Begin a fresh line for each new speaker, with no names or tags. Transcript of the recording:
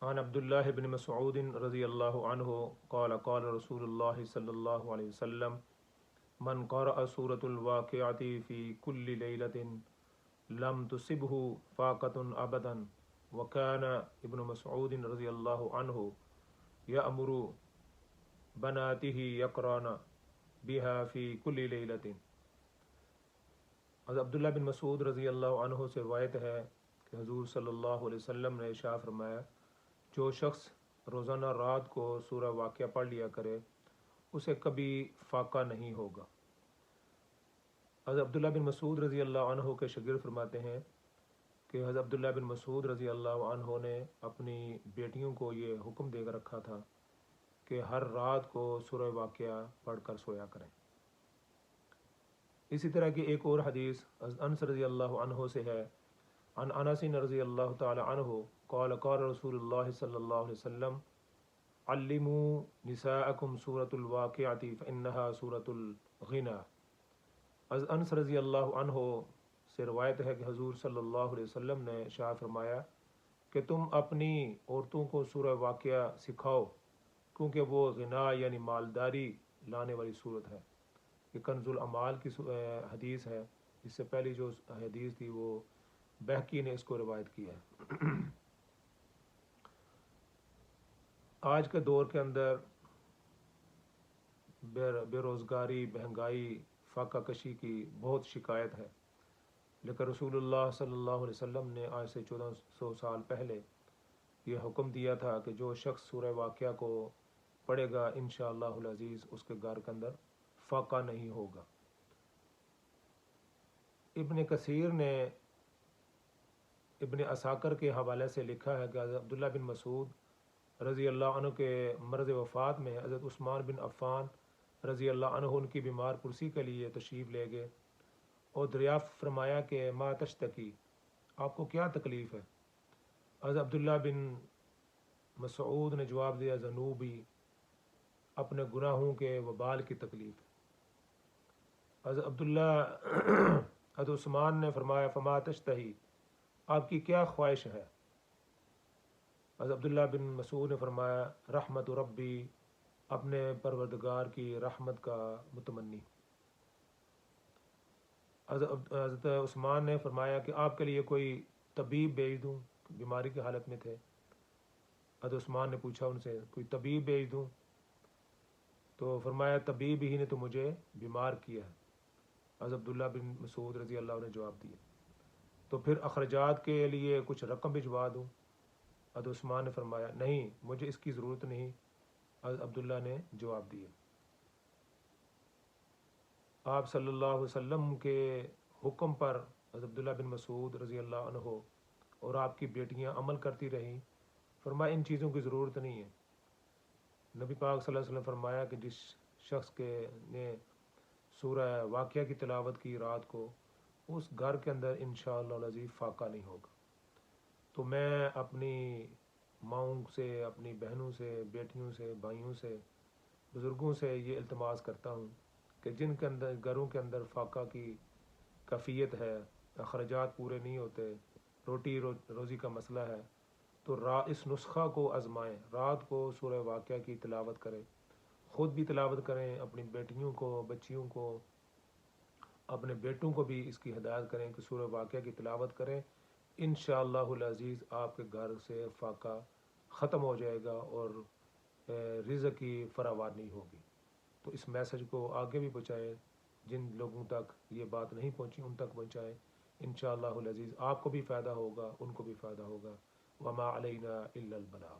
عن عبد الله بن مسعود رضی اللہ عنہ قال قال رسول اللہ صلی اللہ علیہ وسلم من قرأ سورة الواقعة في كل ليلة لم تصبه فاقة أبدا وكان ابن مسعود رضی اللہ عنہ يأمر بناته يقرأن بها في كل ليلة۔ حضرت عبداللہ بن مسعود رضی اللہ عنہ سے روایت ہے کہ حضور صلی اللہ علیہ وسلم نے ارشاد فرمایا، جو شخص روزانہ رات کو سورہ واقعہ پڑھ لیا کرے اسے کبھی فاقہ نہیں ہوگا۔ حضرت عبداللہ بن مسعود رضی اللہ عنہ کے شاگرد فرماتے ہیں کہ حضرت عبداللہ بن مسعود رضی اللہ عنہ نے اپنی بیٹیوں کو یہ حکم دے کر رکھا تھا کہ ہر رات کو سورہ واقعہ پڑھ کر سویا کریں۔ اسی طرح کی ایک اور حدیث حضرت انس رضی اللہ عنہ سے ہے، عن انس رضی اللہ تعالی عنہ قال قال رسول اللہ صلی اللہ علیہ وسلم علموا نساءکم سورۃ الواقعۃ فانها سورۃ الغنى۔ حضرت انس رضی اللہ عنہ سے روایت ہے کہ حضور صلی اللہ علیہ وسلم نے ارشاد فرمایا کہ تم اپنی عورتوں کو سورہ واقعہ سکھاؤ کیونکہ وہ غنا یعنی مالداری لانے والی صورت ہے۔ یہ کنز الاعمال کی حدیث ہے۔ اس سے پہلی جو حدیث تھی وہ بہقی نے اس کو روایت کی ہے۔ آج کے دور کے اندر بے روزگاری، مہنگائی، فاقہ کشی کی بہت شکایت ہے، لیکن رسول اللہ صلی اللہ علیہ وسلم نے آج سے 1400 سال پہلے یہ حکم دیا تھا کہ جو شخص سورہ واقعہ کو پڑھے گا انشاءاللہ العزیز اس کے گھر کے اندر فاقہ نہیں ہوگا۔ ابن کثیر نے ابن عساکر کے حوالے سے لکھا ہے کہ حضرت عبداللہ بن مسعود رضی اللہ عنہ کے مرض وفات میں حضرت عثمان بن عفان رضی اللہ عنہ ان کی بیمار پرسی کے لیے تشریف لے گئے اور دریافت فرمایا کہ ما تشتکی، آپ کو کیا تکلیف ہے؟ حضرت عبداللہ بن مسعود نے جواب دیا، ذنوبی، اپنے گناہوں کے وبال کی تکلیف۔ حضرت عثمان نے فرمایا فما تشتہی، آپ کی کیا خواہش ہے؟ حضرت عبداللہ بن مسعود نے فرمایا رحمت ربی، اپنے پروردگار کی رحمت کا متمنی۔ حضرت عثمان نے فرمایا کہ آپ کے لیے کوئی طبیب بھیج دوں، بیماری کی حالت میں تھے۔ حضرت عثمان نے پوچھا ان سے کوئی طبیب بھیج دوں؟ تو فرمایا طبیب ہی نے تو مجھے بیمار کیا ہے۔ حضرت عبداللہ بن مسعود رضی اللہ عنہ نے جواب دیا تو پھر اخراجات کے لیے کچھ رقم بھجوا دوں؟ حضرت عثمان نے فرمایا نہیں، مجھے اس کی ضرورت نہیں۔ حضرت عبداللہ نے جواب دیا۔ آپ صلی اللہ علیہ وسلم کے حکم پر حضرت عبداللہ بن مسعود رضی اللہ عنہ اور آپ کی بیٹیاں عمل کرتی رہیں۔ فرمایا ان چیزوں کی ضرورت نہیں ہے۔ نبی پاک صلی اللہ علیہ وسلم فرمایا کہ جس شخص کے نے سورہ واقعہ کی تلاوت کی رات کو، اس گھر کے اندر انشاءاللہ العزیز فاقہ نہیں ہوگا۔ تو میں اپنی ماؤں سے، اپنی بہنوں سے، بیٹیوں سے، بھائیوں سے، بزرگوں سے یہ التماس کرتا ہوں کہ جن کے اندر گھروں کے اندر فاقہ کی کیفیت ہے، اخراجات پورے نہیں ہوتے، روٹی روزی کا مسئلہ ہے، تو اس نسخہ کو آزمائیں، رات کو سورہ واقعہ کی تلاوت کریں، خود بھی تلاوت کریں، اپنی بیٹیوں کو، بچیوں کو، اپنے بیٹوں کو بھی اس کی ہدایت کریں کہ سورہ واقعہ کی تلاوت کریں۔ انشاءاللہ العزیز آپ کے گھر سے فاقہ ختم ہو جائے گا اور رزق کی فراوانی ہوگی۔ تو اس میسج کو آگے بھی پہنچائیں، جن لوگوں تک یہ بات نہیں پہنچی ان تک پہنچائیں۔ انشاءاللہ العزیز آپ کو بھی فائدہ ہوگا، ان کو بھی فائدہ ہوگا۔ وما علینا الا البلاغ۔